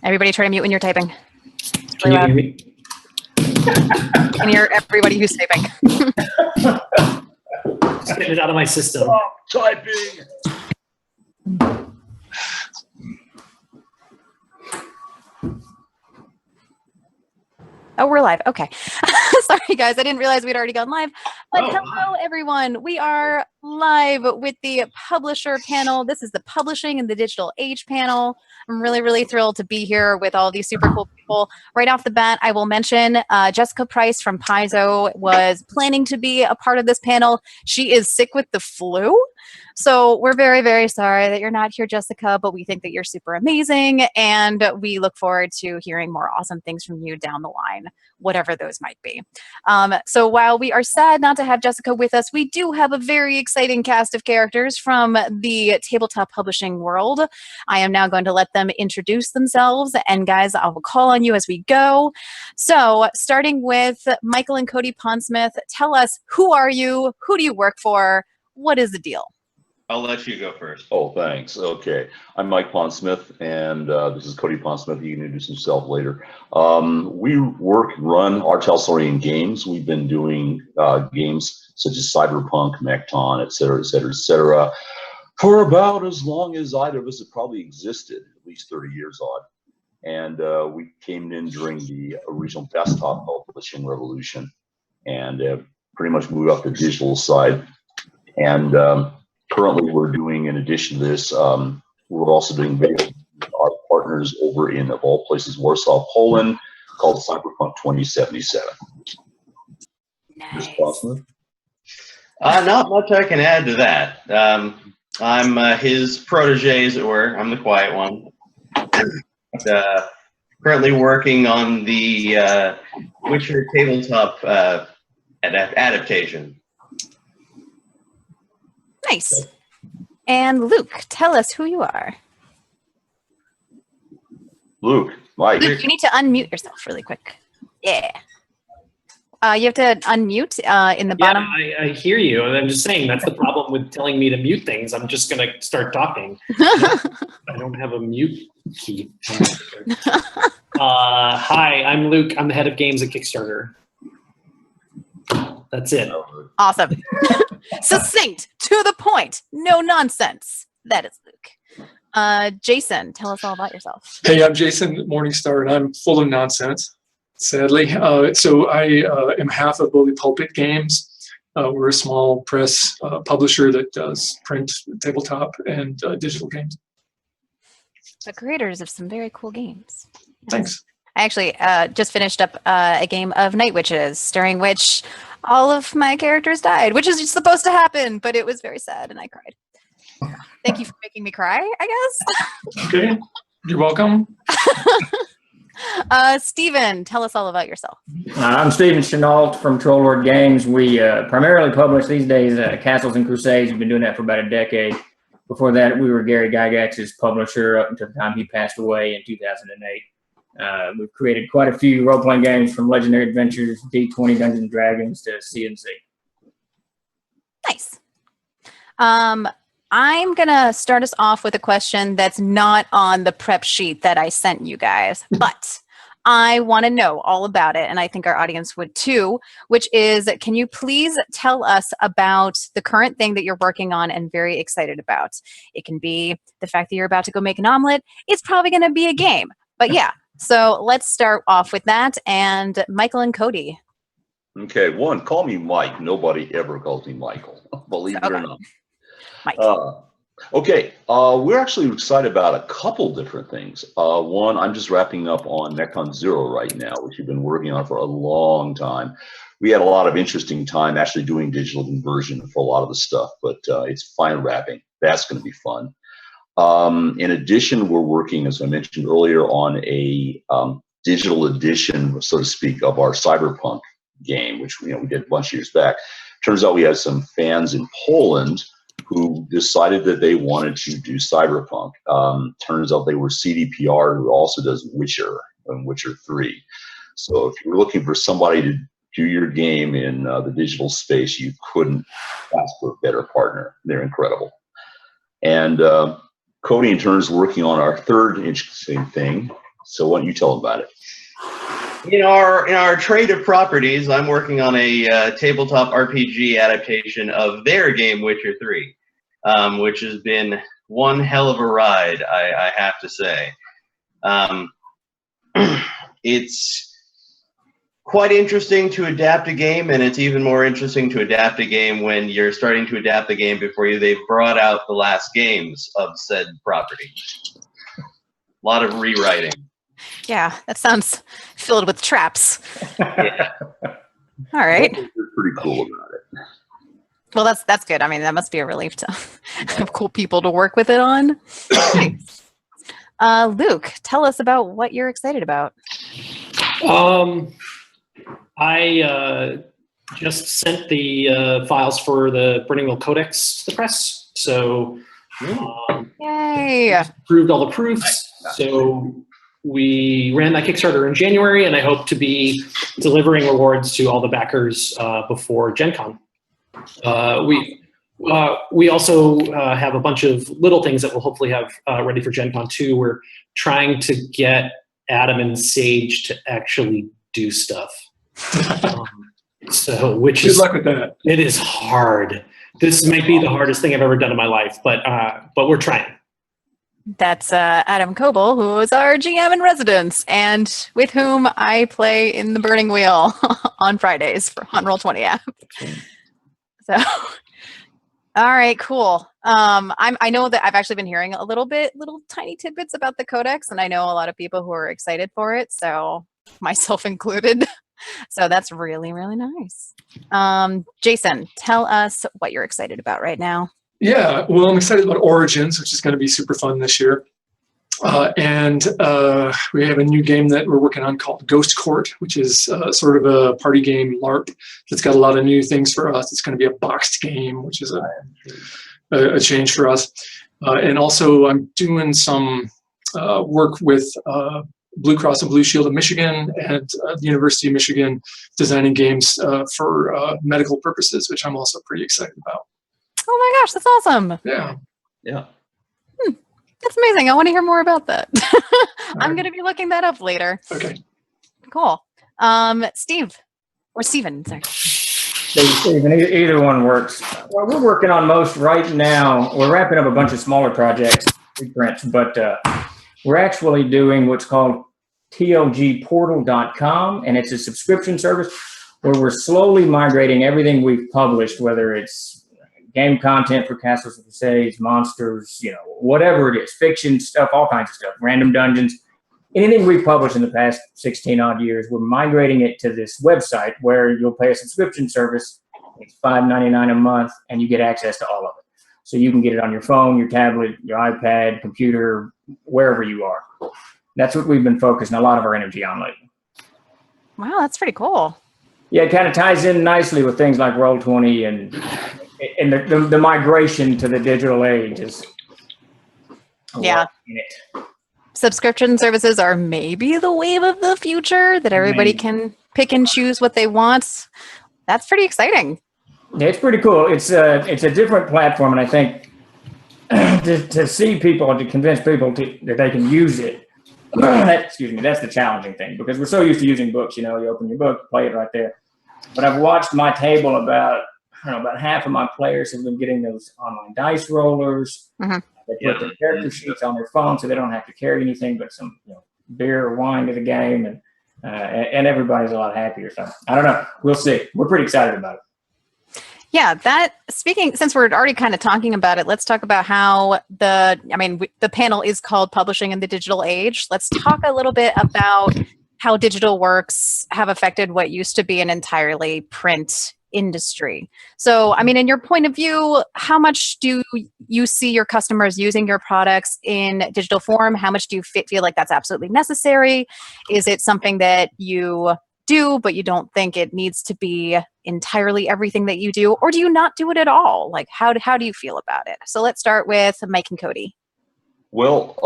Everybody try to mute when you're typing. Can you hear me? I can hear everybody who's typing. Just getting it out of my system. Stop typing. Oh, we're live. Okay. Sorry, guys. I didn't realize we'd already gone live. But hello, everyone. We are live with the publisher panel. This is the Publishing in the Digital Age panel. I'm really, really thrilled to be here with all these super cool people. Right off the bat, I will mention Jessica Price from Paizo was planning to be a part of this panel. She is sick with the flu. So we're very, very sorry that you're not here, Jessica, but we think that you're super amazing, and we look forward to hearing more awesome things from you down the line, whatever those might be. So while we are sad not to have Jessica with us, we do have a very exciting cast of characters from the tabletop publishing world. I am now going to let them introduce themselves, and guys, I will call on you as we go. So starting with Michael and Cody Pondsmith, tell us, who are you? Who do you work for? What is the deal? I'll let you go first. Oh, thanks. Okay. I'm Mike Pondsmith, and this is Cody Pondsmith. He can introduce himself later. We work and run Artelsorian Games. We've been doing games such as Cyberpunk, Mecton, et cetera, for about as long as either of us have probably existed, at least 30 years odd. And we came in during the original desktop publishing revolution and pretty much moved up the digital side. And currently, we're doing, in addition to this, we're also doing video with our partners over in, of all places, Warsaw, Poland, called Cyberpunk 2077. Nice. Not much I can add to that. I'm his protege, as it were. I'm the quiet one. Currently working on the Witcher tabletop adaptation. Nice. And Luke, tell us who you are. Luke, Mike. Luke, you need to unmute yourself really quick. Yeah. You have to unmute in the bottom. Yeah, I hear you. And I'm just saying that's the problem with telling me to mute things. I'm just going to start talking. I don't have a mute key. Hi, I'm Luke. I'm the head of games at Kickstarter. That's it. Awesome. Succinct, to the point, no nonsense. That is Luke. Jason, tell us all about yourself. Hey, I'm Jason Morningstar, and I'm full of nonsense, sadly. So I am half of Bully Pulpit Games. We're a small press publisher that does print, tabletop, and digital games. The creators of some very cool games. Thanks. I actually just finished up a game of Night Witches, during which all of my characters died, which is supposed to happen, but it was very sad and I cried. Thank you for making me cry, I guess. Okay, you're welcome. Steven, tell us all about yourself. I'm Steven Chenault from Troll Lord Games. We primarily publish these days Castles and Crusades. We've been doing that for about a decade. Before that, we were Gary Gygax's publisher up until the time he passed away in 2008. We've created quite a few role-playing games, from Legendary Adventures, D20, Dungeons and Dragons, to CNC. Nice. I'm going to start us off with a question that's not on the prep sheet that I sent you guys, but I want to know all about it, and I think our audience would too, which is, can you please tell us about the current thing that you're working on and very excited about? It can be the fact that you're about to go make an omelet. It's probably going to be a game, but yeah. So let's start off with that, and Michael and Cody. Okay, one, call me Mike. Nobody ever calls me Michael, believe it or not. Mike. Okay, we're actually excited about a couple different things. One, I'm just wrapping up on Mecton Zero right now, which we've been working on for a long time. We had a lot of interesting time actually doing digital conversion for a lot of the stuff, but it's fine wrapping. That's going to be fun. In addition, we're working, as I mentioned earlier, on a digital edition, so to speak, of our Cyberpunk game, which we did a bunch of years back. Turns out we had some fans in Poland who decided that they wanted to do Cyberpunk. Turns out they were CDPR, who also does Witcher and Witcher 3. So if you're looking for somebody to do your game in the digital space, you couldn't ask for a better partner. They're incredible. And Cody, in turn, is working on our third interesting thing, So why don't you tell them about it? In our trade of properties, I'm working on a tabletop RPG adaptation of their game Witcher 3, which has been one hell of a ride, I have to say. It's quite interesting to adapt a game, and it's even more interesting to adapt a game when you're starting to adapt the game before they've brought out the last games of said property. A lot of rewriting. Yeah, that sounds filled with traps. Yeah. All right. They're pretty cool about it. Well, that's good. I mean, that must be a relief to have cool people to work with it on. Nice. Luke, tell us about what you're excited about. I just sent the files for the Burning Wheel Codex to the press. So Yay! approved all the proofs. So we ran that Kickstarter in January, and I hope to be delivering rewards to all the backers before Gen Con. We also have a bunch of little things that we'll hopefully have ready for Gen Con 2. We're trying to get Adam and Sage to actually do stuff. Good luck with that. It is hard. This might be the hardest thing I've ever done in my life, but we're trying. That's Adam Coble, who is our GM in residence, and with whom I play in the Burning Wheel on Fridays on Roll20 app. So, all right, cool. I know that I've actually been hearing little tiny tidbits about the Codex, and I know a lot of people who are excited for it, so myself included. So that's really, really nice. Jason, tell us what you're excited about right now. Yeah, well, I'm excited about Origins, which is going to be super fun this year. And we have a new game that we're working on called Ghost Court, which is sort of a party game LARP that's got a lot of new things for us. It's going to be a boxed game, which is a change for us. And also I'm doing some work with Blue Cross and Blue Shield of Michigan and the University of Michigan, designing games for medical purposes, which I'm also pretty excited about. Oh my gosh, that's awesome. Yeah. Yeah. That's amazing. I want to hear more about that. I'm right. going to be looking that up later. Okay. Cool. Steve, or Steven, sorry. Steven, either one works. Well, we're working on most right now. We're wrapping up a bunch of smaller projects, reprints, but we're actually doing what's called TOGportal.com, and it's a subscription service where we're slowly migrating everything we've published, whether it's game content for Castles and Crusades, monsters, whatever it is, fiction stuff, all kinds of stuff, random dungeons, anything we've published in the past 16 odd years, we're migrating it to this website where you'll pay a subscription service. It's $5.99 a month, and you get access to all of it. So you can get it on your phone, your tablet, your iPad, computer, wherever you are. That's what we've been focusing a lot of our energy on lately. Wow, that's pretty cool. Yeah, it kind of ties in nicely with things like Roll20 and the migration to the digital age is Yeah. in it. Subscription services are maybe the wave of the future, that everybody can pick and choose what they want. That's pretty exciting. Yeah, it's pretty cool. It's a different platform, and I think to see people, to convince people that they can use it, excuse me, that's the challenging thing, because we're so used to using books. You open your book, play it right there. But I've watched my table about half of my players have been getting those online dice rollers. Mm-hmm. They put their character sheets on their phone, so they don't have to carry anything but some beer or wine to the game, and everybody's a lot happier. So I don't know. We'll see. We're pretty excited about it. Yeah, since we're already kind of talking about it, let's talk about how the panel is called Publishing in the Digital Age. Let's talk a little bit about how digital works have affected what used to be an entirely print industry. So, in your point of view, how much do you see your customers using your products in digital form? How much do you feel like that's absolutely necessary? Is it something that you do, but you don't think it needs to be entirely everything that you do, or do you not do it at all? Like, how do you feel about it? So let's start with Mike and Cody. Well,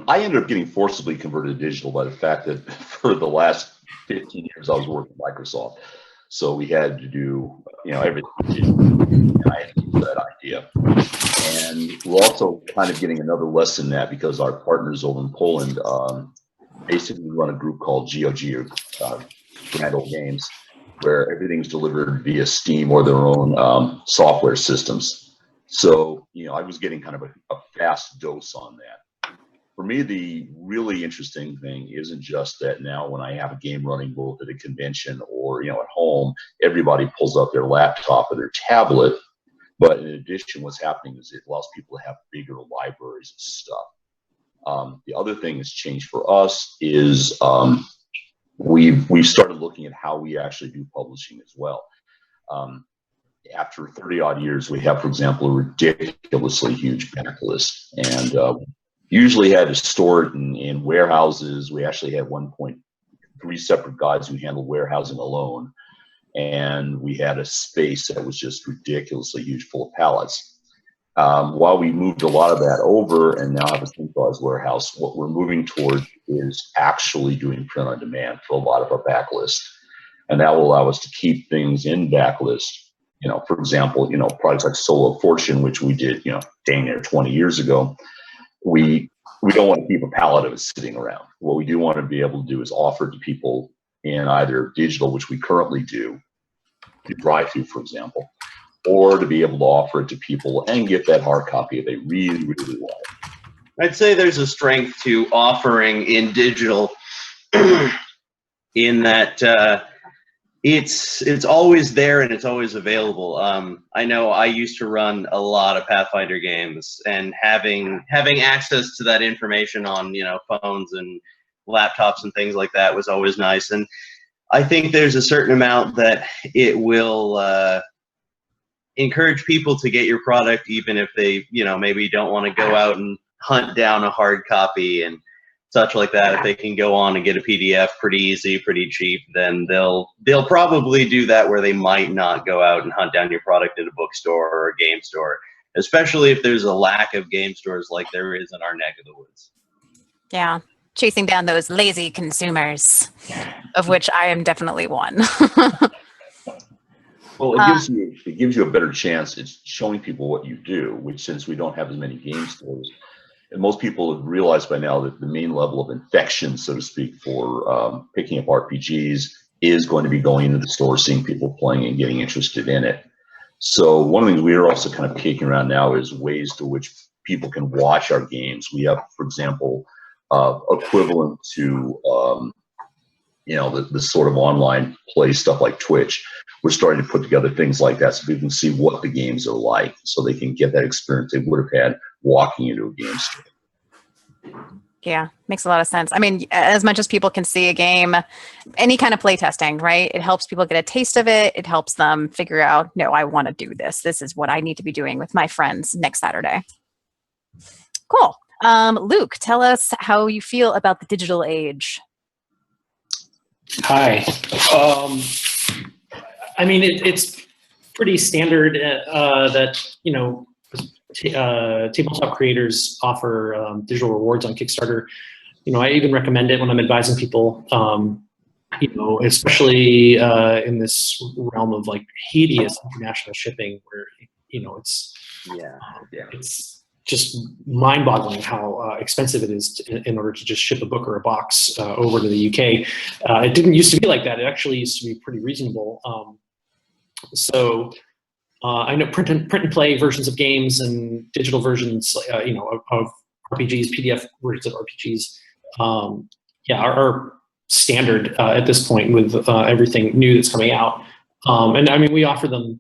I ended up getting forcibly converted to digital by the fact that for the last 15 years I was working at Microsoft. So we had to do, everything. And I had to use that idea. And we're also kind of getting another lesson in that because our partners over in Poland, basically run a group called GOG, or Grand Old Games, where everything's delivered via Steam or their own software systems. So, I was getting kind of a fast dose on that. For me, the really interesting thing isn't just that now when I have a game running both at a convention or, at home, everybody pulls up their laptop or their tablet. But in addition, what's happening is it allows people to have bigger libraries of stuff. The other thing that's changed for us is we've started looking at how we actually do publishing as well. After 30 odd years, we have, for example, a ridiculously huge backlist, and usually had to store it in warehouses. We actually had 1.3 separate guys who handled warehousing alone, and we had a space that was just ridiculously huge, full of pallets. While we moved a lot of that over and now have a centralized warehouse, what we're moving toward is actually doing print on demand for a lot of our backlist. And that will allow us to keep things in backlist. For example, products like Solo Fortune, which we did, dang near 20 years ago, we don't want to keep a pallet of it sitting around. What we do want to be able to do is offer it to people in either digital, which we currently do, the drive-through, for example, or to be able to offer it to people and get that hard copy if they really, really want it. I'd say there's a strength to offering in digital in that it's always there and it's always available. I know I used to run a lot of Pathfinder games, and having access to that information on phones and laptops and things like that was always nice. And I think there's a certain amount that it will encourage people to get your product, even if they maybe don't want to go out and hunt down a hard copy and such like that. If they can go on and get a PDF pretty easy, pretty cheap, then they'll probably do that, where they might not go out and hunt down your product at a bookstore or a game store, especially if there's a lack of game stores like there is in our neck of the woods. Yeah, chasing down those lazy consumers, of which I am definitely one. Well, it gives you a better chance. It's showing people what you do, which, since we don't have as many game stores, and most people have realized by now that the main level of infection, so to speak, for picking up RPGs is going to be going into the store, seeing people playing and getting interested in it. So one of the things we are also kind of kicking around now is ways to which people can watch our games. We have, for example, equivalent to the sort of online play stuff like Twitch. We're starting to put together things like that so people can see what the games are like, so they can get that experience they would have had walking into a game store. Yeah, makes a lot of sense. I mean, as much as people can see a game, any kind of play testing, right? It helps people get a taste of it. It helps them figure out, no, I want to do this. This is what I need to be doing with my friends next Saturday. Cool. Luke, tell us how you feel about the digital age. Hi. I mean, it's pretty standard that, tabletop creators offer digital rewards on Kickstarter. I even recommend it when I'm advising people, especially in this realm of like hideous international shipping, where, it's just mind-boggling how expensive it is in order to just ship a book or a box over to the UK. It didn't used to be like that. It actually used to be pretty reasonable. I know print and play versions of games and digital versions, of RPGs, PDF versions of RPGs, are standard at this point with everything new that's coming out. And I mean, we offer them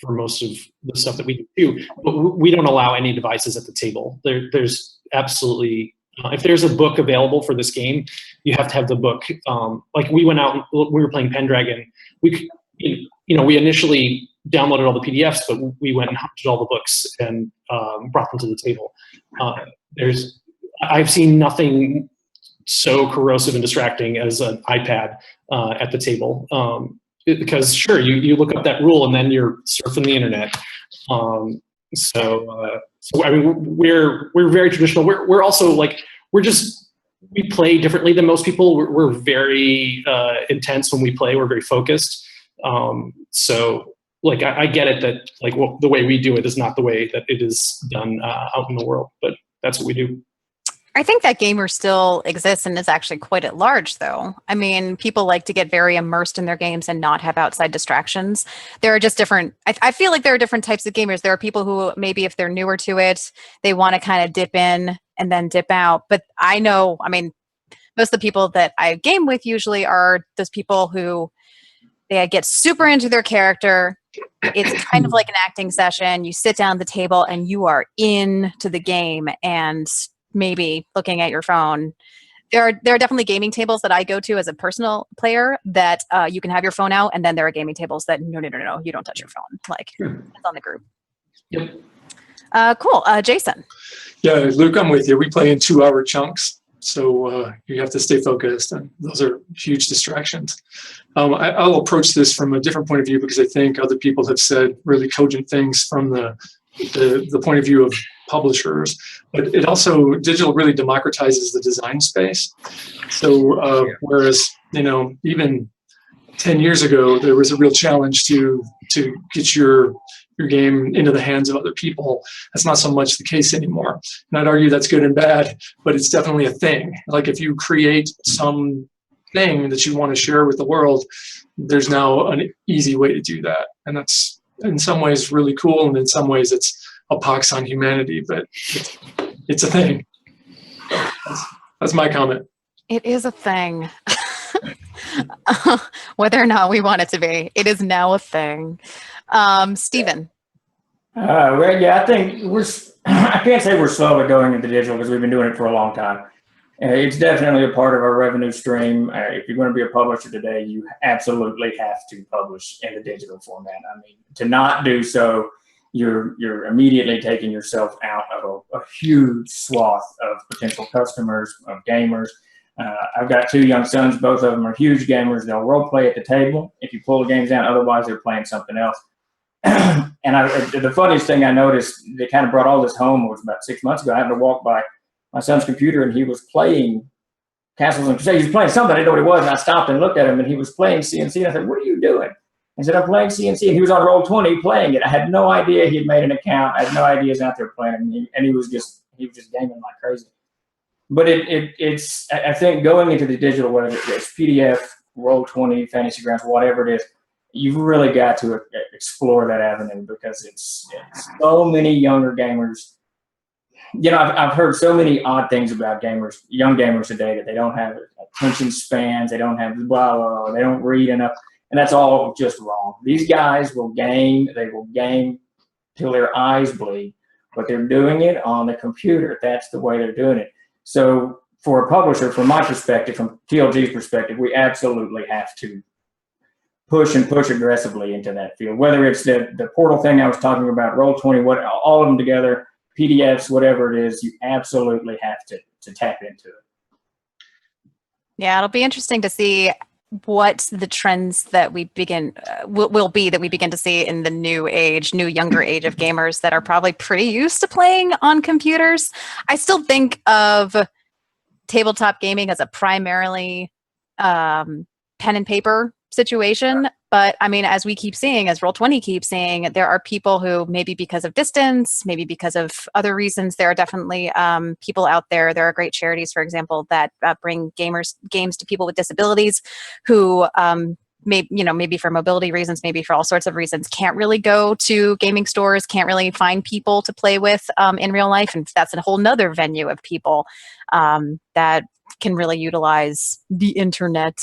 for most of the stuff that we do, but we don't allow any devices at the table. There's absolutely, if there's a book available for this game, you have to have the book. Like we went out, we were playing Pendragon. We initially downloaded all the PDFs, but we went and hunted all the books and brought them to the table. I've seen nothing so corrosive and distracting as an iPad at the table. Because sure, you look up that rule and then you're surfing the internet. So I mean, we're very traditional. We're also like, we play differently than most people. We're very intense when we play. We're very focused. So like, I get it that like the way we do it is not the way that it is done out in the world, but that's what we do. I think that gamer still exists and is actually quite at large, though. I mean, people like to get very immersed in their games and not have outside distractions. There are just different, I feel like there are different types of gamers. There are people who maybe if they're newer to it, they want to kind of dip in and then dip out. But I know, I mean, most of the people that I game with usually are those people who they get super into their character. It's kind of like an acting session. You sit down at the table and you are into the game and maybe looking at your phone. There are definitely gaming tables that I go to as a personal player that you can have your phone out, and then there are gaming tables that no, you don't touch your phone. Like it's on the group. Yep. Cool. Jason. Yeah, Luke, I'm with you. We play in 2-hour chunks, so you have to stay focused, and those are huge distractions. I'll approach this from a different point of view because I think other people have said really cogent things from the point of view of publishers, but it also digital really democratizes the design space. So whereas even 10 years ago there was a real challenge to get your game into the hands of other people, that's not so much the case anymore. And I'd argue that's good and bad, but it's definitely a thing. Like if you create some thing that you want to share with the world, there's now an easy way to do that, and that's in some ways really cool, and in some ways it's a pox on humanity, but it's a thing. That's my comment. It is a thing. Whether or not we want it to be, it is now a thing. Stephen. Well, yeah, I think I can't say we're slowly going into digital because we've been doing it for a long time. It's definitely a part of our revenue stream. If you're going to be a publisher today, you absolutely have to publish in the digital format. I mean, to not do so, you're immediately taking yourself out of a huge swath of potential customers, of gamers. I've got 2 young sons. Both of them are huge gamers. They'll role play at the table if you pull the games out. Otherwise, they're playing something else. And the funniest thing I noticed, they kind of brought all this home, was about 6 months ago. I happened to walk by my son's computer, and he was playing Castles and Crusades. He was playing something. I didn't know what it was, and I stopped and looked at him, and he was playing CNC. And I said, "What are you doing?" I said, "I'm playing CNC." And he was on Roll20 playing it. I had no idea he had made an account. I had no idea he was out there playing, and he was just gaming like crazy. But it's I think going into the digital, whether it's PDF, Roll20, Fantasy Grounds, whatever it is, you've really got to explore that avenue because it's so many younger gamers. I've heard so many odd things about gamers, young gamers today, that they don't have attention spans, they don't have blah, blah, blah, they don't read enough, and that's all just wrong. These guys will game, they will game till their eyes bleed, but they're doing it on the computer. That's the way they're doing it. So for a publisher, from my perspective, from TLG's perspective, we absolutely have to push aggressively into that field, whether it's the portal thing I was talking about, Roll20, all of them together, PDFs, whatever it is, you absolutely have to tap into it. Yeah, it'll be interesting to see what the trends that we will be that we begin to see in the new younger age of gamers that are probably pretty used to playing on computers. I still think of tabletop gaming as a primarily pen and paper situation. But I mean, as we keep seeing, as Roll20 keeps seeing, there are people who maybe because of distance, maybe because of other reasons, there are definitely people out there. There are great charities, for example, that bring games to people with disabilities who maybe for mobility reasons, maybe for all sorts of reasons, can't really go to gaming stores, can't really find people to play with in real life. And that's a whole nother venue of people that can really utilize the internet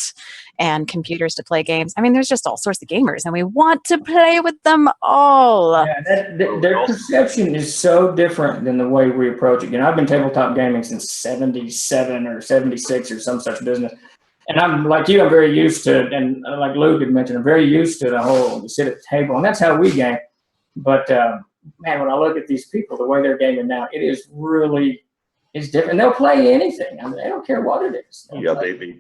and computers to play games. I mean, there's just all sorts of gamers, and we want to play with them all. Yeah, their perception is so different than the way we approach it. I've been tabletop gaming since 77 or 76 or some such business. And I'm like you, I'm very used to, and like Luke had mentioned, I'm very used to the whole, you sit at the table, and that's how we game. But man, when I look at these people, the way they're gaming now, it is really, it's different. They'll play anything. I mean, they don't care what it is. Yeah, they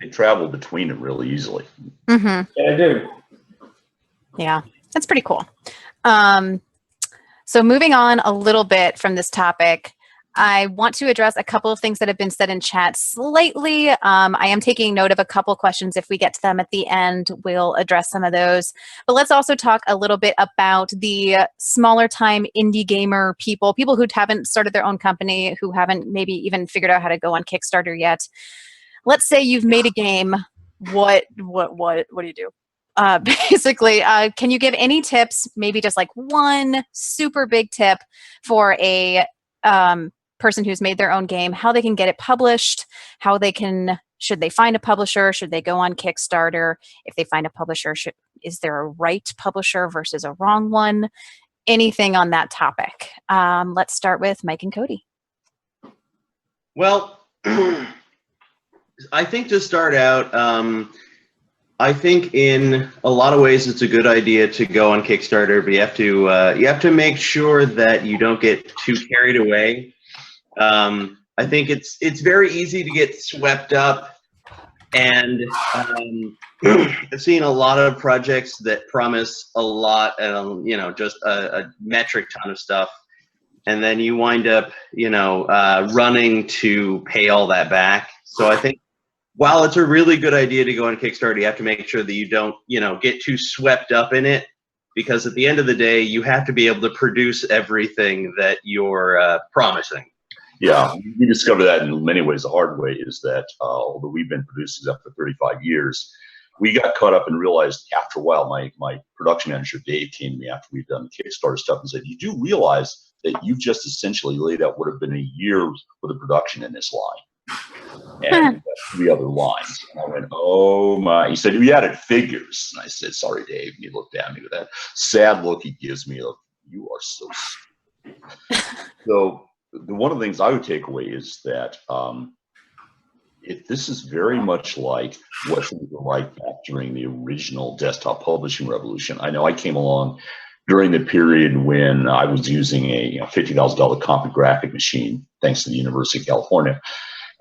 travel between it really easily. Mm-hmm. Yeah, they do. Yeah, that's pretty cool. So moving on a little bit from this topic, I want to address a couple of things that have been said in chat slightly. I am taking note of a couple questions. If we get to them at the end, we'll address some of those. But let's also talk a little bit about the smaller time indie gamer people who haven't started their own company, who haven't maybe even figured out how to go on Kickstarter yet. Let's say you've made a game. What do you do? Basically, can you give any tips, maybe just like one super big tip for a person who's made their own game, how they can get it published, how they can, should they find a publisher, should they go on Kickstarter? If they find a publisher, is there a right publisher versus a wrong one? Anything on that topic. Let's start with Mike and Cody. Well, I think to start out, I think in a lot of ways it's a good idea to go on Kickstarter, but you have to make sure that you don't get too carried away. I think it's very easy to get swept up, and I've seen a lot of projects that promise a lot, and you know, just a metric ton of stuff, and then you wind up, you know, running to pay all that back. So I think, while it's a really good idea to go on Kickstarter, you have to make sure that you don't, you know, get too swept up in it, because at the end of the day, you have to be able to produce everything that you're promising. Yeah, we discovered that in many ways. The hard way is that although we've been producing stuff for 35 years, we got caught up and realized after a while, my production manager, Dave, came to me after we'd done Kickstarter stuff and said, you do realize that you've just essentially laid out what have been a year for the production in this line. And 3 other lines. And I went, oh my. He said, we added figures. And I said, sorry, Dave. And he looked at me with that sad look he gives me of, you are so stupid. So one of the things I would take away is that this is very much like what things were like back during the original desktop publishing revolution. I know I came along during the period when I was using a $50,000 Compaq graphic machine, thanks to the University of California.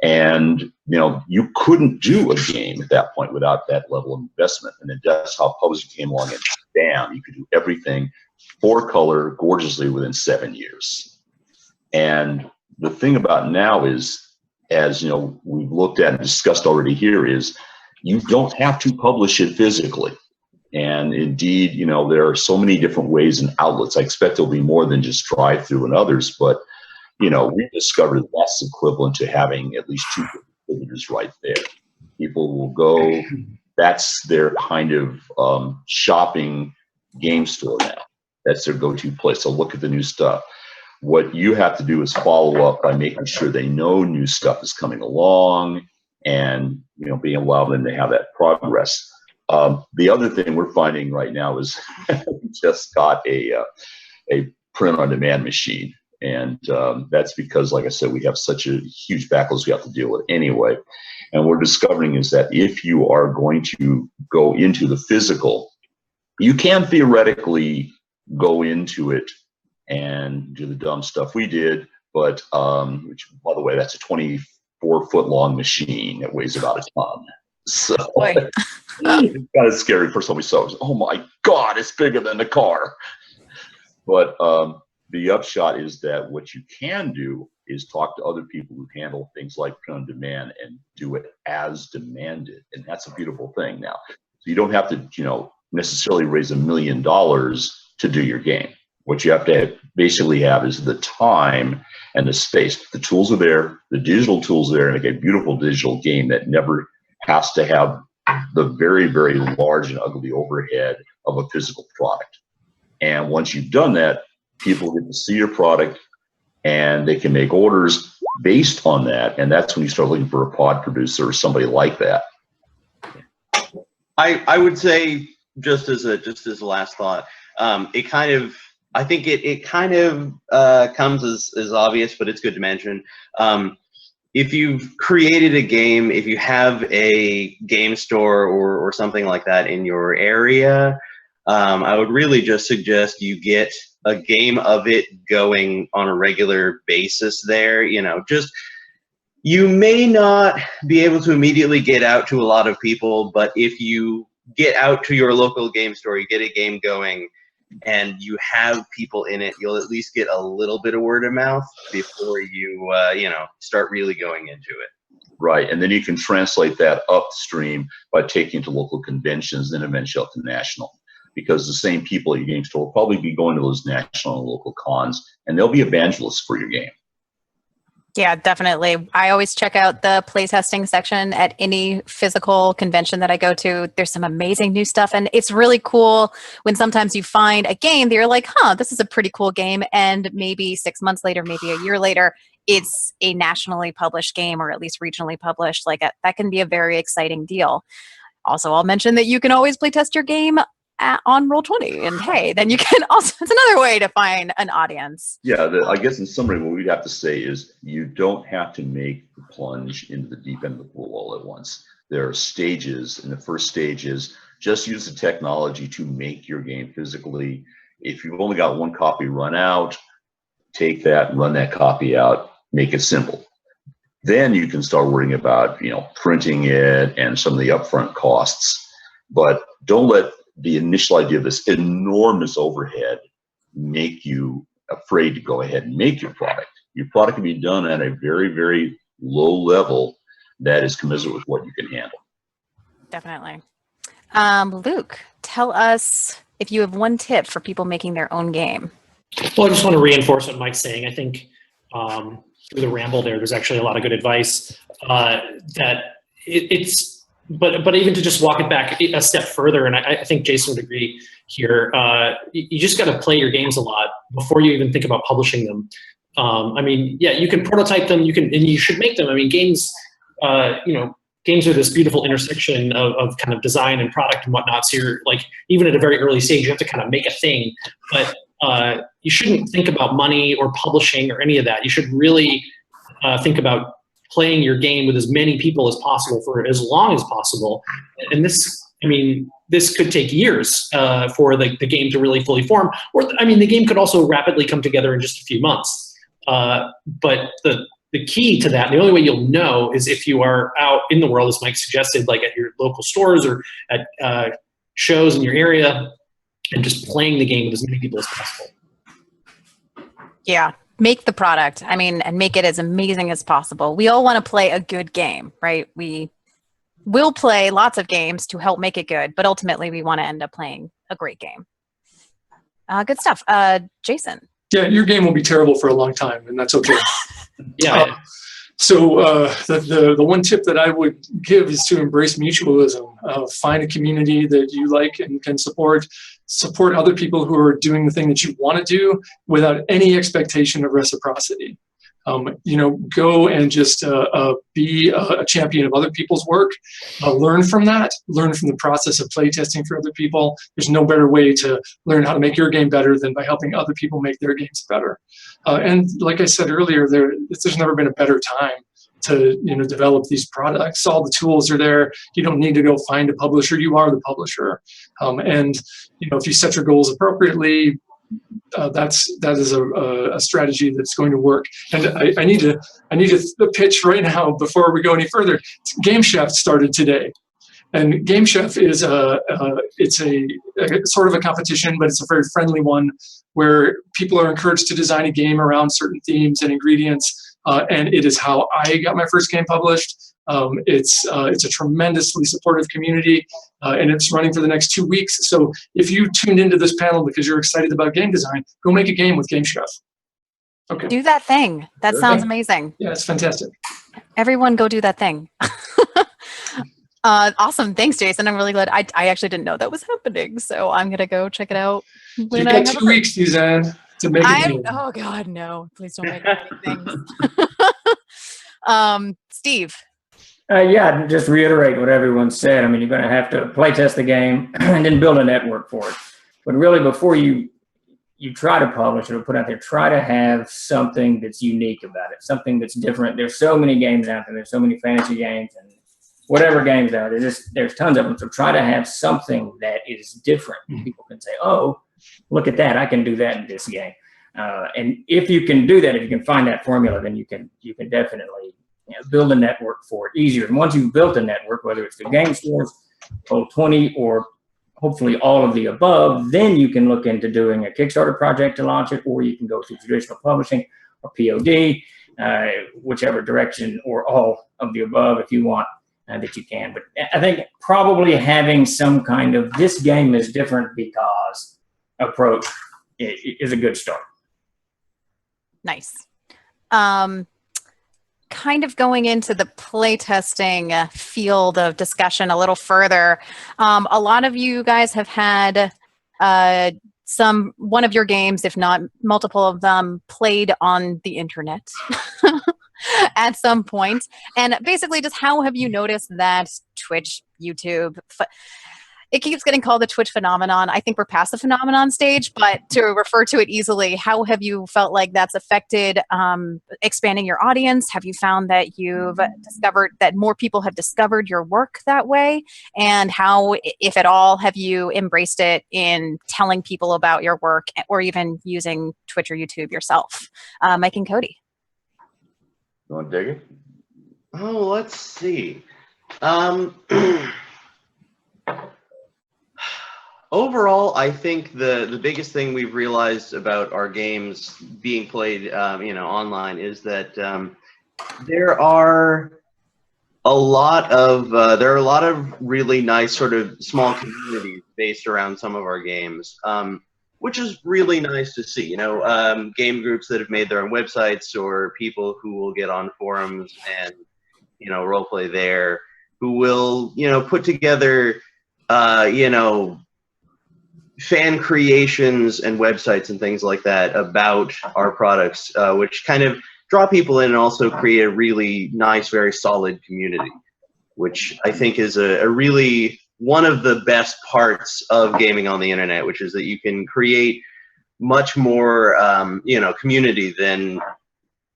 And, you know, you couldn't do a game at that point without that level of investment. And then desktop publishing came along and bam, you could do everything 4-color gorgeously within 7 years. And the thing about now is, as you know, we've looked at and discussed already here, is you don't have to publish it physically. And indeed, you know, there are so many different ways and outlets. I expect there'll be more than just drive-through and others, but you know, we've discovered that's equivalent to having at least 2 distributors right there. People will go, that's their kind of shopping game store now. That's their go-to place. So look at the new stuff. What you have to do is follow up by making sure they know new stuff is coming along, and you know, being allow them to have that progress. The other thing we're finding right now is we just got a print-on-demand machine. And that's because, like I said, we have such a huge backlog we have to deal with anyway. And what we're discovering is that if you are going to go into the physical, you can theoretically go into it and do the dumb stuff we did, but which, by the way, that's a 24-foot-long machine that weighs about a ton. So it's kind of scary. First time we saw it, was, oh my God, it's bigger than the car. But the upshot is that what you can do is talk to other people who handle things like print on demand and do it as demanded. And that's a beautiful thing now. So you don't have to, you know, necessarily raise $1 million to do your game. What you have to basically have is the time and the space. The tools are there, the digital tools are there, and make a beautiful digital game that never has to have the very, very large and ugly overhead of a physical product. And once you've done that, people get to see your product and they can make orders based on that. And that's when you start looking for a pod producer or somebody like that. I would say, just as a last thought, I think it kind of comes as obvious, but it's good to mention. If you've created a game, if you have a game store or something like that in your area, I would really just suggest you get a game of it going on a regular basis there. You know, just, you may not be able to immediately get out to a lot of people, but if you get out to your local game store, you get a game going, and you have people in it, you'll at least get a little bit of word of mouth before you, start really going into it. Right, and then you can translate that upstream by taking it to local conventions, and eventually up to national. Because the same people at your game store will probably be going to those national and local cons, and they'll be evangelists for your game. Yeah, definitely. I always check out the playtesting section at any physical convention that I go to. There's some amazing new stuff, and it's really cool when sometimes you find a game that you're like, huh, this is a pretty cool game, and maybe 6 months later, maybe a year later, it's a nationally published game, or at least regionally published. Like that can be a very exciting deal. Also, I'll mention that you can always playtest your game on Roll20, and hey, then you can also, it's another way to find an audience. Yeah, I guess in summary, what we'd have to say is you don't have to make the plunge into the deep end of the pool all at once. There are stages, and the first stage is just use the technology to make your game physically. If you've only got one copy run out, take that, run that copy out, make it simple. Then you can start worrying about, printing it and some of the upfront costs. But don't let the initial idea of this enormous overhead make you afraid to go ahead and make your product. Your product can be done at a very, very low level that is commensurate with what you can handle. Definitely. Luke, tell us if you have one tip for people making their own game. Well, I just want to reinforce what Mike's saying. I think through the ramble there's actually a lot of good advice that but even to just walk it back a step further, and I think Jason would agree here, you just got to play your games a lot before you even think about publishing them. You can prototype them, and you should make them. Games, games are this beautiful intersection of kind of design and product and whatnot. So you're like, even at a very early stage, you have to kind of make a thing, but you shouldn't think about money or publishing or any of that. You should really think about playing your game with as many people as possible for as long as possible. And this could take years for the game to really fully form. Or, the game could also rapidly come together in just a few months. But the key to that, the only way you'll know, is if you are out in the world, as Mike suggested, like at your local stores or at shows in your area, and just playing the game with as many people as possible. Yeah. Make the product, and make it as amazing as possible. We all want to play a good game, right? We will play lots of games to help make it good, but ultimately we want to end up playing a great game. Good stuff. Jason. Yeah, your game will be terrible for a long time, and that's okay. Yeah. So the one tip that I would give is to embrace mutualism. Find a community that you like and can support other people who are doing the thing that you want to do without any expectation of reciprocity. Go and just be a champion of other people's work. Learn from that. Learn from the process of playtesting for other people. There's no better way to learn how to make your game better than by helping other people make their games better. And like I said earlier, there's never been a better time to develop these products. All the tools are there. You don't need to go find a publisher. You are the publisher. And if you set your goals appropriately, that is a strategy that's going to work. And I need to pitch right now before we go any further. Game Chef started today, and Game Chef is it's a sort of a competition, but it's a very friendly one where people are encouraged to design a game around certain themes and ingredients. And it is how I got my first game published. It's a tremendously supportive community, and it's running for the next 2 weeks. So if you tuned into this panel because you're excited about game design, go make a game with Game Chef. Okay. Do that thing. That sounds amazing. Yeah, it's fantastic. Everyone go do that thing. Awesome. Thanks, Jason. I'm really glad. I actually didn't know that was happening, so I'm going to go check it out. You've got 2 weeks, Suzanne, to make a game. Oh, God, no. Please don't make me things. Steve. Yeah, just reiterate what everyone said. You're going to have to play test the game and then build a network for it. But really, before you try to publish it or put out there, try to have something that's unique about it, something that's different. There's so many games out there. There's so many fantasy games and whatever games out there. There's tons of them. So try to have something that is different. People can say, oh, look at that. I can do that in this game. And if you can do that, if you can find that formula, then you can definitely build a network for it easier. And once you've built a network, whether it's the game stores, Roll20, or hopefully all of the above, then you can look into doing a Kickstarter project to launch it, or you can go through traditional publishing or POD, whichever direction, or all of the above if you want, that you can. But I think probably having some kind of "this game is different because" approach is a good start. Nice. Kind of going into the playtesting field of discussion a little further, a lot of you guys have had one of your games, if not multiple of them, played on the internet at some point. And basically, just how have you noticed that Twitch, YouTube, it keeps getting called the Twitch phenomenon. I think we're past the phenomenon stage, but to refer to it easily, how have you felt like that's affected expanding your audience? Have you found that you've discovered that more people have discovered your work that way? And how, if at all, have you embraced it in telling people about your work, or even using Twitch or YouTube yourself? Mike and Cody. You want to dig it? Oh, let's see. Overall, I think the biggest thing we've realized about our games being played, online, is that there are a lot of really nice sort of small communities based around some of our games, which is really nice to see. Game groups that have made their own websites, or people who will get on forums and role play there, who will put together fan creations and websites and things like that about our products, which kind of draw people in and also create a really nice, very solid community, which I think is a really one of the best parts of gaming on the internet, which is that you can create much more, community than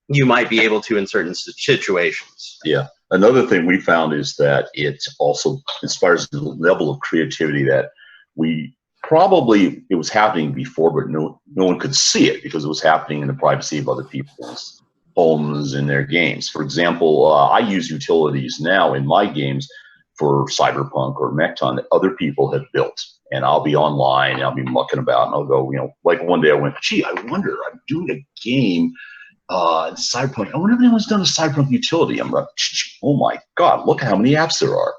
you might be able to in certain situations. Yeah. Another thing we found is that it also inspires the level of creativity that it was happening before, but no one could see it because it was happening in the privacy of other people's homes and their games. For example, I use utilities now in my games for Cyberpunk or Mechton that other people have built. And I'll be online and I'll be mucking about and I'll go, like one day I went, gee, I wonder, I'm doing a game in Cyberpunk. I wonder if anyone's done a Cyberpunk utility. I'm like, oh my God, look how many apps there are.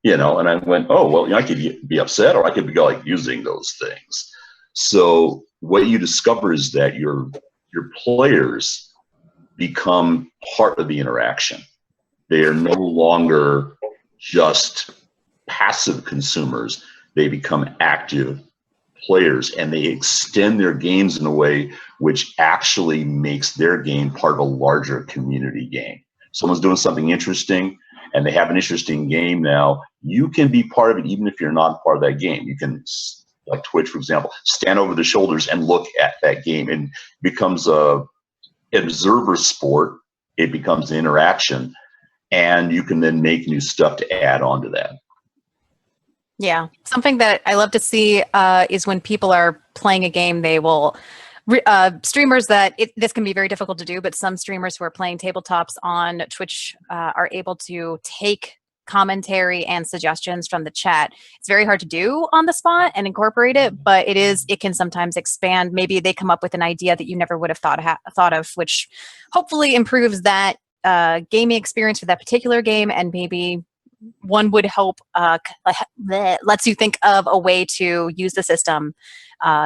And I went, oh, well, I could be upset, or I could be like using those things. So what you discover is that your players become part of the interaction. They are no longer just passive consumers. They become active players, and they extend their games in a way which actually makes their game part of a larger community game. Someone's doing something interesting, and they have an interesting game now, you can be part of it even if you're not part of that game. You can, like Twitch, for example, stand over the shoulders and look at that game, and it becomes a observer sport. It becomes an interaction, and you can then make new stuff to add on to that. Yeah, something that I love to see is when people are playing a game, they will streamers this can be very difficult to do, but some streamers who are playing tabletops on Twitch are able to take commentary and suggestions from the chat. It's very hard to do on the spot and incorporate it, but it can sometimes expand. Maybe they come up with an idea that you never would have thought of, which hopefully improves that gaming experience for that particular game, and maybe one would hope lets you think of a way to use the system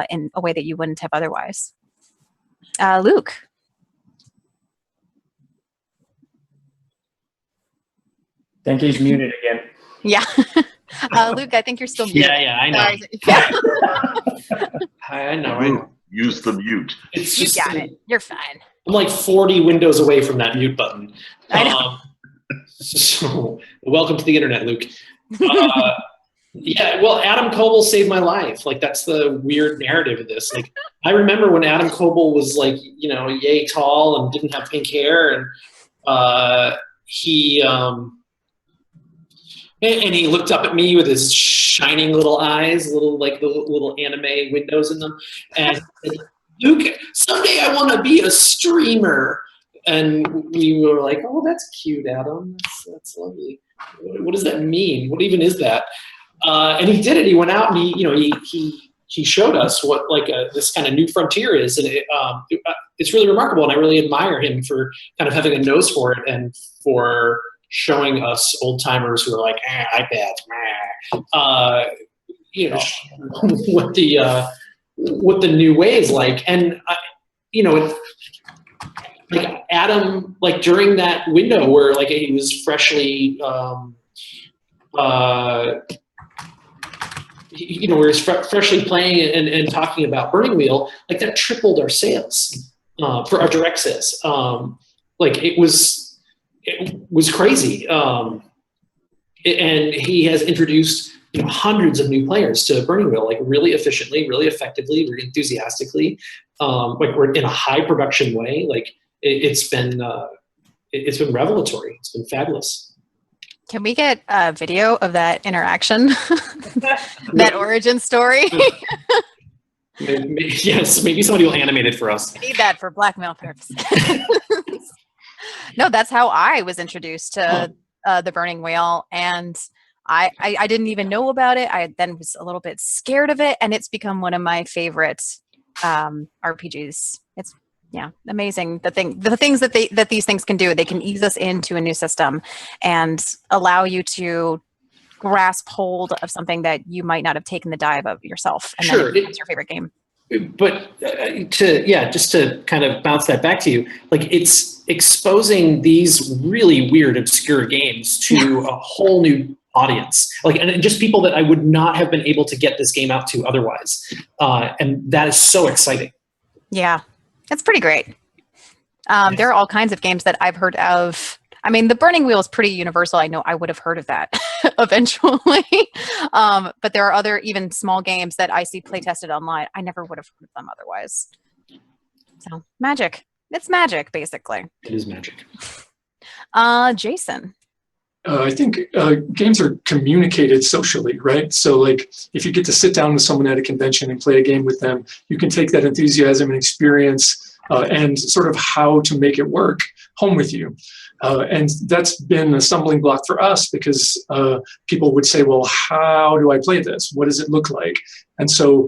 in a way that you wouldn't have otherwise. Luke. I think he's muted again. Yeah. Luke, I think you're still muted. Yeah, I know. Yeah. I know. Use the mute. It's You just, got it. You're fine. I'm like 40 windows away from that mute button. I know. So, welcome to the internet, Luke. Yeah, well, Adam Coble saved my life. Like, that's the weird narrative of this. Like, I remember when Adam Coble was like, yay tall and didn't have pink hair, and he looked up at me with his shining little eyes, little anime windows in them, and said, Luke, someday I want to be a streamer. And we were like, oh, that's cute, Adam. That's lovely. What does that mean? What even is that? And he did it. He went out and he showed us what this kind of new frontier is, and it's really remarkable. And I really admire him for kind of having a nose for it and for showing us old timers who are like, iPads, what the new way is like. And like Adam, like during that window where like he was freshly we were freshly playing and talking about Burning Wheel, like that tripled our sales for our direct sales. Like it was crazy. And he has introduced hundreds of new players to Burning Wheel, like really efficiently, really effectively, really enthusiastically. Like we're in a high production way. Like it's been revelatory. It's been fabulous. Can we get a video of that interaction? That origin story? Yes, maybe somebody will animate it for us. I need that for blackmail purposes. No, that's how I was introduced to the Burning Wheel, and I didn't even know about it. I then was a little bit scared of it, and it's become one of my favorite RPGs. It's amazing. The things that these things can do. They can ease us into a new system and allow you to grasp hold of something that you might not have taken the dive of yourself. And sure, then it's your favorite game. But just to kind of bounce that back to you, like it's exposing these really weird, obscure games to a whole new audience, like, and just people that I would not have been able to get this game out to otherwise. And that is so exciting. Yeah. It's pretty great. There are all kinds of games that I've heard of. I mean, the Burning Wheel is pretty universal. I know I would have heard of that eventually. But there are other even small games that I see play tested online. I never would have heard of them otherwise. So magic. It's magic, basically. It is magic. Jason. I think games are communicated socially, right? So like if you get to sit down with someone at a convention and play a game with them, you can take that enthusiasm and experience and sort of how to make it work home with you. And that's been a stumbling block for us because people would say, well, how do I play this? What does it look like? And so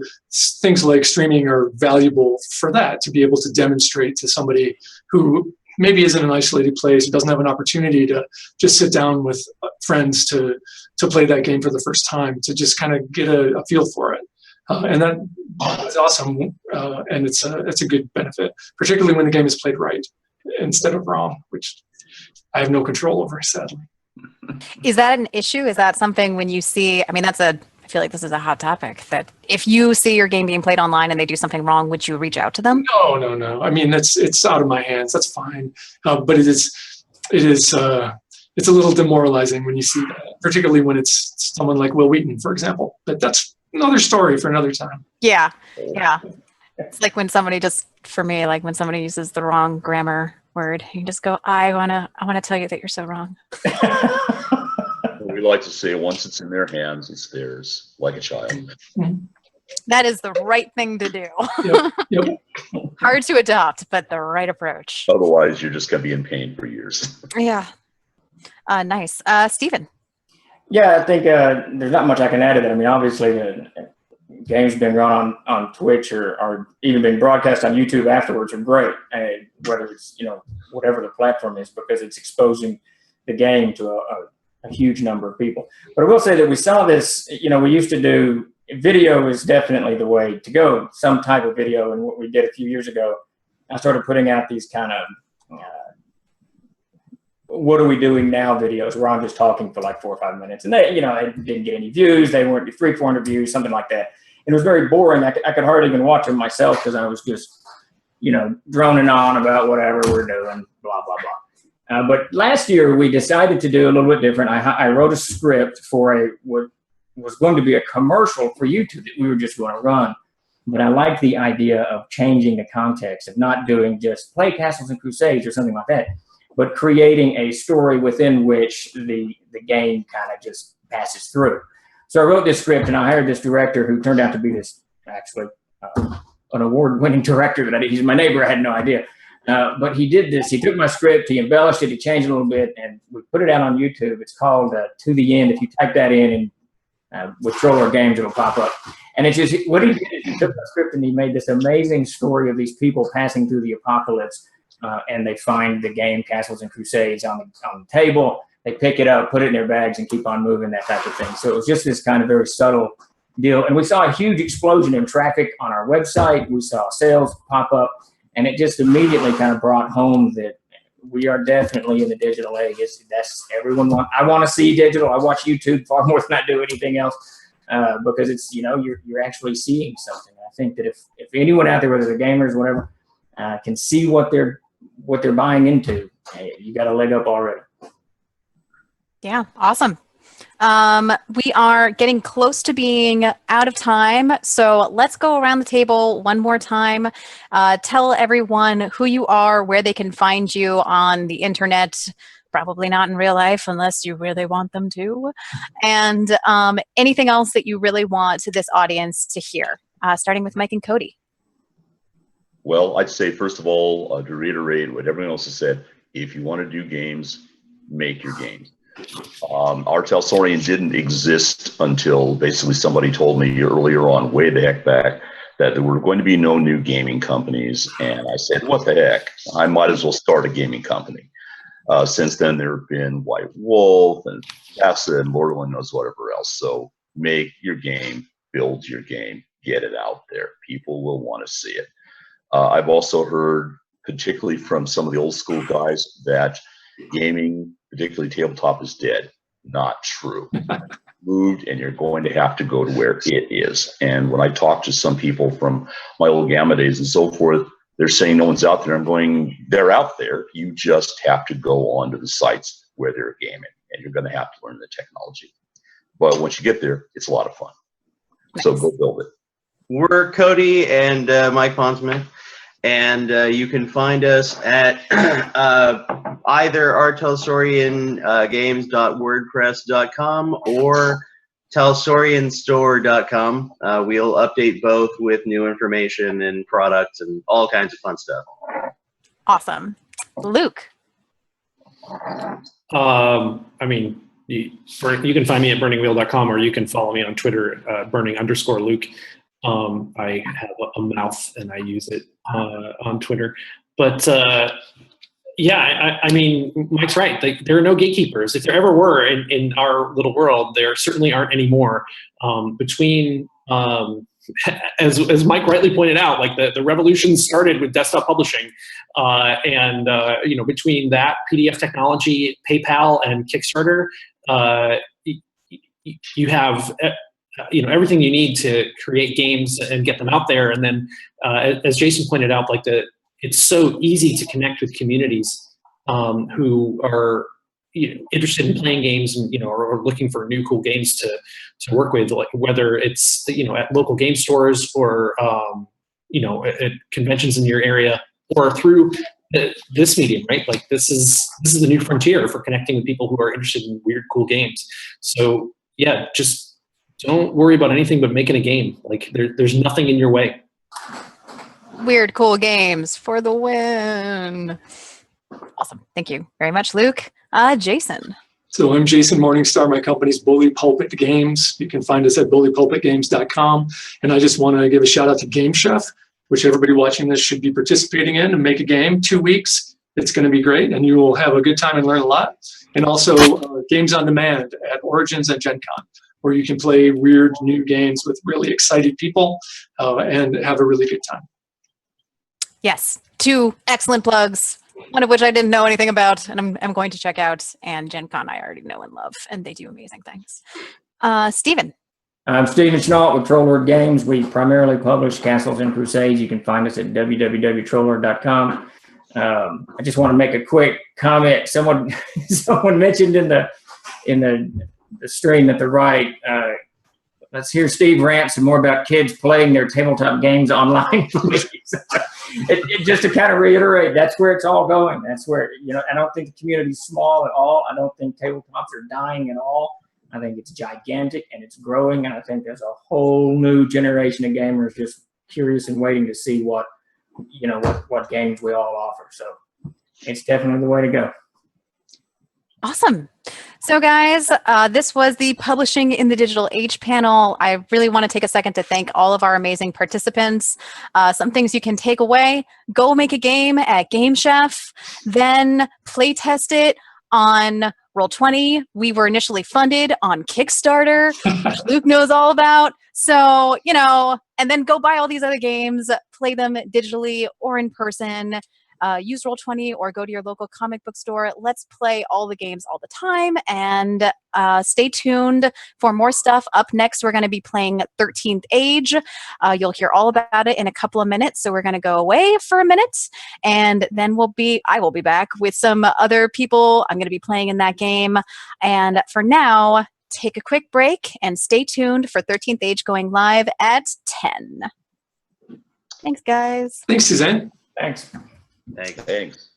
things like streaming are valuable for that, to be able to demonstrate to somebody who maybe is in an isolated place, doesn't have an opportunity to just sit down with friends to play that game for the first time, to just kind of get a feel for it. And that's awesome. And it's a good benefit, particularly when the game is played right instead of wrong, which I have no control over, sadly. Is that an issue? Is that something when you see, I mean, I feel like this is a hot topic, that if you see your game being played online and they do something wrong, would you reach out to them? No. I mean, it's out of my hands. That's fine. But it is it's a little demoralizing when you see that, particularly when it's someone like Will Wheaton, for example. But that's another story for another time. Yeah. It's like when somebody when somebody uses the wrong grammar word, you just go, I wanna tell you that you're so wrong. We like to say, once it's in their hands, it's theirs, like a child. That is the right thing to do. Yep. Hard to adopt, but the right approach. Otherwise, you're just going to be in pain for years. Yeah. Nice. Stephen. Yeah, I think there's not much I can add to that. I mean, obviously, the games being run on Twitch or even being broadcast on YouTube afterwards are great, whether it's, whatever the platform is, because it's exposing the game to a huge number of people. But I will say that we saw this, we used to do, video is definitely the way to go, some type of video. And what we did a few years ago, I started putting out these kind of, what are we doing now videos where I'm just talking for like 4 or 5 minutes. And they, they didn't get any views. They weren't 300-400 views, something like that. And it was very boring. I could hardly even watch them myself because I was just, droning on about whatever we're doing, blah, blah, blah. But last year we decided to do a little bit different. I wrote a script for what was going to be a commercial for YouTube that we were just going to run. But I liked the idea of changing the context, of not doing just play Castles and Crusades or something like that, but creating a story within which the game kind of just passes through. So I wrote this script and I hired this director who turned out to be an award-winning director that he's my neighbor. I had no idea. But he did this. He took my script, he embellished it, he changed it a little bit, and we put it out on YouTube. It's called To the End. If you type that in and with Troll Lord Games, it'll pop up. And it's just, what he did is he took the script and he made this amazing story of these people passing through the apocalypse, and they find the game Castles and Crusades on the table. They pick it up, put it in their bags, and keep on moving, that type of thing. So it was just this kind of very subtle deal. And we saw a huge explosion in traffic on our website. We saw sales pop up, and it just immediately kind of brought home that we are definitely in the digital age. That's everyone I want to see digital. I watch YouTube far more than I do anything else, because it's, you're actually seeing something. I think that if anyone out there, whether they're gamers, whatever, can see what they're buying into, you got a leg up already. Yeah, awesome. We are getting close to being out of time, so let's go around the table one more time. Tell everyone who you are, where they can find you on the internet, probably not in real life unless you really want them to, and anything else that you really want this audience to hear, starting with Mike and Cody. Well, I'd say, first of all, to reiterate what everyone else has said, if you want to do games, make your games. Our Telsorian didn't exist until basically somebody told me earlier on, way the heck back, that there were going to be no new gaming companies. And I said, what the heck? I might as well start a gaming company. Since then, there have been White Wolf and Casa and Lord one knows whatever else. So make your game, build your game, get it out there. People will want to see it. I've also heard, particularly from some of the old school guys, that gaming, particularly tabletop, is dead. Not true. Moved, and you're going to have to go to where it is. And when I talk to some people from my old Gamma days and so forth, they're saying no one's out there. I'm going, they're out there. You just have to go onto the sites where they're gaming, and you're going to have to learn the technology. But once you get there, it's a lot of fun. So go build it. We're Cody and Mike Ponsman, and you can find us at either ourtelsoriangames.wordpress.com or telsorianstore.com. We'll update both with new information and products and all kinds of fun stuff. Awesome. Luke. You can find me at burningwheel.com, or you can follow me on Twitter, burning_Luke. I have a mouth and I use it on Twitter. But Mike's right. There are no gatekeepers. If there ever were in our little world, there certainly aren't anymore. As Mike rightly pointed out, the revolution started with desktop publishing, and between that, PDF technology, PayPal, and Kickstarter, you have everything you need to create games and get them out there. And then, as Jason pointed out, it's so easy to connect with communities who are interested in playing games and or looking for new cool games to work with, whether it's at local game stores or at conventions in your area, or through this medium, right? This is the new frontier for connecting with people who are interested in weird, cool games. So yeah, just don't worry about anything but making a game. There's nothing in your way. Weird, cool games for the win. Awesome. Thank you very much, Luke. Jason. So I'm Jason Morningstar. My company's Bully Pulpit Games. You can find us at bullypulpitgames.com. And I just want to give a shout out to Game Chef, which everybody watching this should be participating in, and make a game. 2 weeks. It's going to be great, and you will have a good time and learn a lot. And also Games on Demand at Origins and Gen Con, where you can play weird new games with really excited people and have a really good time. Yes, 2 excellent plugs, one of which I didn't know anything about, and I'm going to check out. And Gen Con I already know and love, and they do amazing things. Stephen. I'm Stephen Chenault with Troll Lord Games. We primarily publish Castles and Crusades. You can find us at www.trolllord.com. I just want to make a quick comment. Someone mentioned in the stream at the right, let's hear Steve rant some more about kids playing their tabletop games online, please. It just to kind of reiterate, that's where it's all going. That's where, I don't think the community's small at all. I don't think tabletops are dying at all. I think it's gigantic and it's growing. And I think there's a whole new generation of gamers just curious and waiting to see what games we all offer. So it's definitely the way to go. Awesome. So guys, this was the Publishing in the Digital Age panel. I really want to take a second to thank all of our amazing participants. Some things you can take away: go make a game at Game Chef, then play test it on Roll20. We were initially funded on Kickstarter, which Luke knows all about. So, you know, and then go buy all these other games, play them digitally or in person. Use Roll20 or go to your local comic book store. Let's play all the games all the time, and stay tuned for more stuff. Up next, we're going to be playing 13th Age. You'll hear all about it in a couple of minutes, so we're going to go away for a minute, and then I will be back with some other people I'm going to be playing in that game. And for now, take a quick break and stay tuned for 13th Age going live at 10. Thanks, guys. Thanks, Suzanne. Thanks. Thanks. Thanks.